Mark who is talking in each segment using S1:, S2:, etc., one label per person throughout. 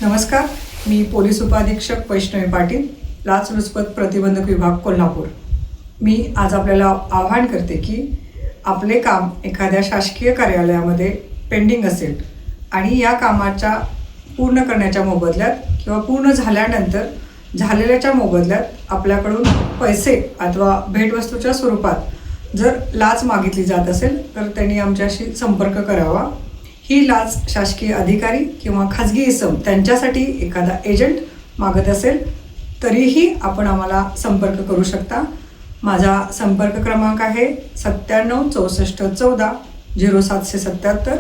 S1: नमस्कार, मी पोलीस उपाधीक्षक वैष्णवी पाटील, लाचलुचपत प्रतिबंधक विभाग कोल्हापूर। मी आज आपल्याला आवाहन करते की आपले काम एखाद्या शासकीय कार्यालयामध्ये पेंडिंग असेल आणि या कामाच्या पूर्ण करण्याच्या मोबदल्यात किंवा पूर्ण झाल्यानंतर झालेल्याच्या मोबदल्यात आपल्याकडून पैसे अथवा भेटवस्तूच्या स्वरूपात जर लाच मागितली जात असेल तर त्यांनी आमच्याशी संपर्क करावा। ही लाच शासकीय अधिकारी किंवा खाजगी इसम त्यांच्यासाठी एखादा एजंट मागत असेल तरीही आपण आम्हाला संपर्क करू शकता। माझा संपर्क क्रमांक आहे 97 64 14 0777।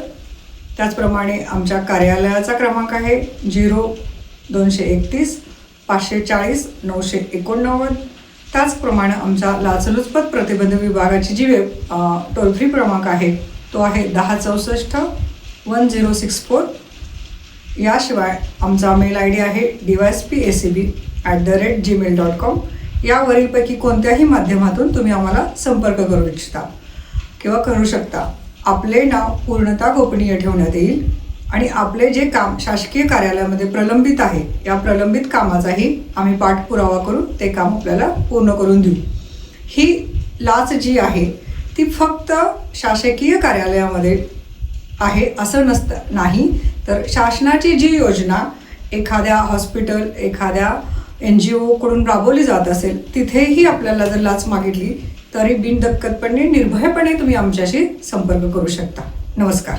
S1: त्याचप्रमाणे आमच्या कार्यालयाचा क्रमांक आहे 0231 540 989। त्याचप्रमाणे आमचा लाचलुचपत प्रतिबंध विभागाची जी टोल फ्री क्रमांक आहे तो आहे 1064 1064। याशिवाय आमचा मेल ID आहे dyspacb@gmail.com। यावरीलपैकी कोणत्याही माध्यमातून तुम्ही आम्हाला संपर्क करू इच्छिता किंवा करू शकता। आपले नाव पूर्णतः गोपनीय ठेवण्यात येईल आणि आपले जे काम शासकीय कार्यालयामध्ये प्रलंबित आहे या प्रलंबित कामाचाही आम्ही पाठपुरावा करून ते काम आपल्याला पूर्ण करून देऊ। ही लाच जी आहे ती फक्त शासकीय कार्यालयामध्ये आहे असं नाही, तर शासनाची जी योजना एखाद्या हॉस्पिटल एखाद्या NGO कडून राबवली जात असेल तिथेही आपल्याला जर लाच मागितली तरी बिनदिक्कतपणे निर्भयपणे तुम्ही आमच्याशी संपर्क करू शकता। नमस्कार।